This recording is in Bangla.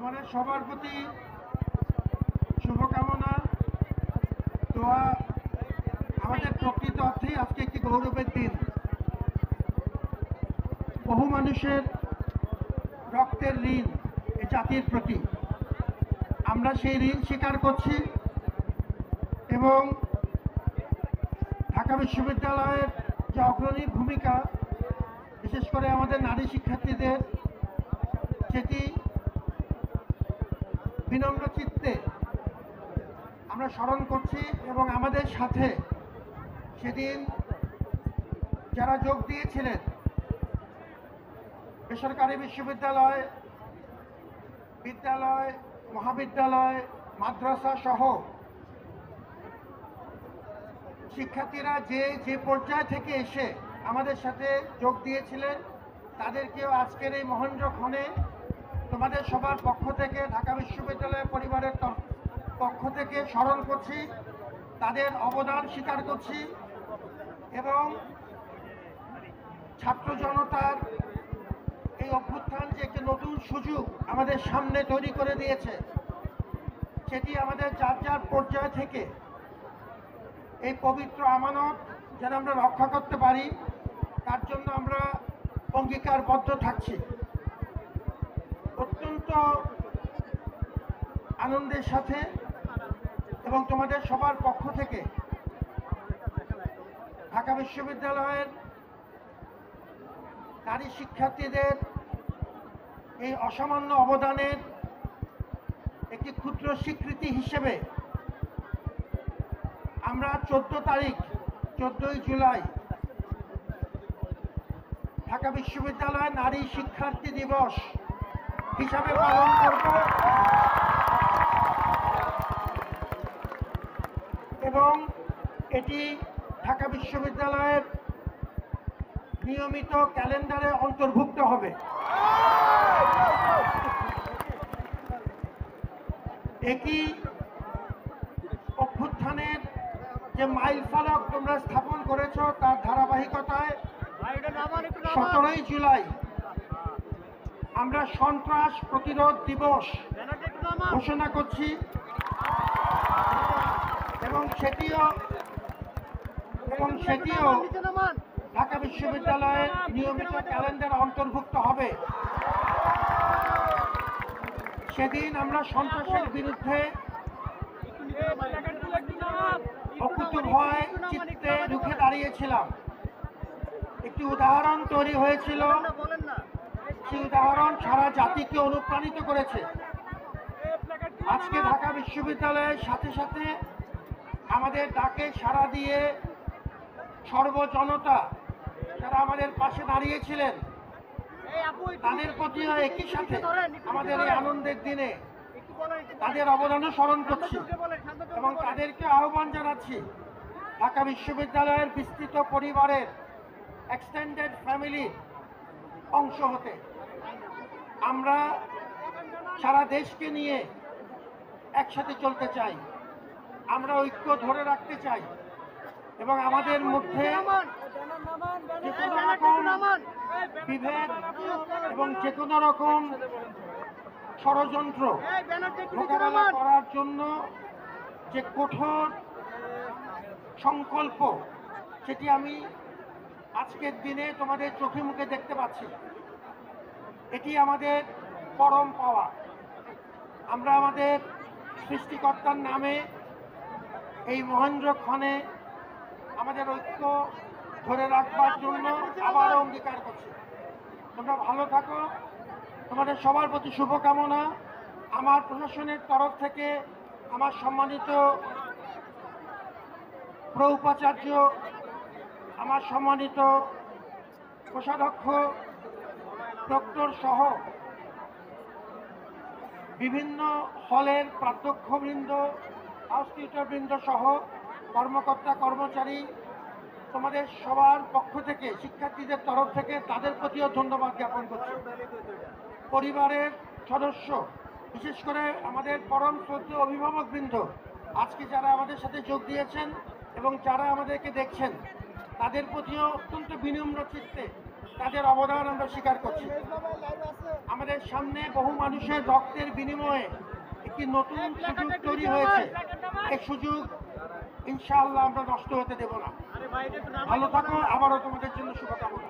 তোমাদের সবার প্রতি শুভকামনা। দোয়া। আমাদের প্রকৃত অর্থেই আজকে একটি গৌরবের দিন। বহু মানুষের রক্তের ঋণ এ জাতির প্রতি, আমরা সেই ঋণ স্বীকার করছি এবং ঢাকা বিশ্ববিদ্যালয়ের যে অগ্রণী ভূমিকা, বিশেষ করে আমাদের নারী শিক্ষার্থীদের, সেটি বিনম্র চিত্তে আমরা স্মরণ করছি এবং আমাদের সাথে সেদিন যারা যোগ দিয়েছিলেন বেসরকারি বিশ্ববিদ্যালয়, বিদ্যালয়, মহাবিদ্যালয়, মাদ্রাসা সহ শিক্ষার্থীরা যে পর্যায় থেকে এসে আমাদের সাথে যোগ দিয়েছিলেন, তাদেরকেও আজকের এই মহেন্দ্রক্ষণে তোমাদের সবার পক্ষ থেকে, ঢাকা বিশ্ববিদ্যালয় পরিবারের পক্ষ থেকে স্মরণ করছি, তাদের অবদান স্বীকার করছি এবং ছাত্র জনতার এই অভ্যুত্থান যে একটি নতুন সুযোগ আমাদের সামনে তৈরি করে দিয়েছে, সেটি আমাদের যার যার পর্যায় থেকে এই পবিত্র আমানত যেন আমরা রক্ষা করতে পারি, তার জন্য আমরা অঙ্গীকারবদ্ধ থাকছি। অত্যন্ত আনন্দের সাথে এবং তোমাদের সবার পক্ষ থেকে ঢাকা বিশ্ববিদ্যালয়ের নারী শিক্ষার্থীদের এই অসামান্য অবদানের একটি ক্ষুদ্র স্বীকৃতি হিসেবে আমরা 14ই জুলাই ঢাকা বিশ্ববিদ্যালয় নারী শিক্ষার্থী দিবস হিসাবে পালন করব এবং এটি ঢাকা বিশ্ববিদ্যালয়ের নিয়মিত ক্যালেন্ডারে অন্তর্ভুক্ত হবে। একই অভ্যুত্থানের যে মাইল ফলক তোমরা স্থাপন করেছ, তার ধারাবাহিকতায় 17ই জুলাই আমরা সন্ত্রাস প্রতিরোধ দিবস ঘোষণা করছি এবং সেটিও ঢাকা বিশ্ববিদ্যালয়ের নিয়মিত ক্যালেন্ডারে অন্তর্ভুক্ত হবে। সেদিন আমরা সন্ত্রাসের বিরুদ্ধে অকুতোভয় চিত্তে রুখে দাঁড়িয়েছিলাম। একটি উদাহরণ তৈরি হয়েছিল, সেই উদাহরণ সারা জাতিকে অনুপ্রাণিত করেছে। আজকে ঢাকা বিশ্ববিদ্যালয়ের সাথে সাথে আমাদের ডাকে সাড়া দিয়ে সর্বজনতা যারা আমাদের পাশে দাঁড়িয়েছিলেন, তাদের প্রতিও একই সাথে আমাদের এই আনন্দের দিনে তাদের অবদানও স্মরণ করছি এবং তাদেরকে আহ্বান জানাচ্ছি ঢাকা বিশ্ববিদ্যালয়ের বিস্তৃত পরিবারের এক্সটেন্ডেড ফ্যামিলির অংশ হতে। আমরা সারা দেশকে নিয়ে একসাথে চলতে চাই, আমরা ঐক্য ধরে রাখতে চাই এবং আমাদের মধ্যে যে কোনো রকম বিভেদ এবং যে কোনো রকম ষড়যন্ত্র মোকাবেলা করার জন্য যে কঠোর সংকল্প, সেটি আমি আজকের দিনে তোমাদের চোখে মুখে দেখতে পাচ্ছি। এটি আমাদের পরম পাওয়া। আমরা আমাদের সৃষ্টিকর্তার নামে এই মহেন্দ্রক্ষণে আমাদের ঐক্য ধরে রাখবার জন্য আবার অঙ্গীকার করছি। তোমরা ভালো থাকো, তোমাদের সবার প্রতি শুভকামনা। আমার প্রশাসনের তরফ থেকে আমার সম্মানিত প্রউপাচার্য, আমার সম্মানিত কোষাধ্যক্ষ, প্রক্টর সহ বিভিন্ন হলের প্রাধ্যক্ষবৃন্দ, হাউস টিউটরবৃন্দ সহ কর্মকর্তা কর্মচারী, তোমাদের সবার পক্ষ থেকে, শিক্ষার্থীদের তরফ থেকে তাদের প্রতিও ধন্যবাদ জ্ঞাপন করছি। পরিবারের সদস্য, বিশেষ করে আমাদের পরম শ্রদ্ধেয় অভিভাবকবৃন্দ, আজকে যারা আমাদের সাথে যোগ দিয়েছেন এবং যারা আমাদেরকে দেখছেন, তাদের প্রতিও অত্যন্ত বিনম্র চিত্তে তাদের অবদান আমরা স্বীকার করছি। আমাদের সামনে বহু মানুষের রক্তের বিনিময়ে একটি নতুন সুযোগ তৈরি হয়েছে। এই সুযোগ ইনশাআল্লাহ আমরা নষ্ট হতে দেব না। ভালো থাকো, আবারও তোমাদের জন্য শুভকামনা।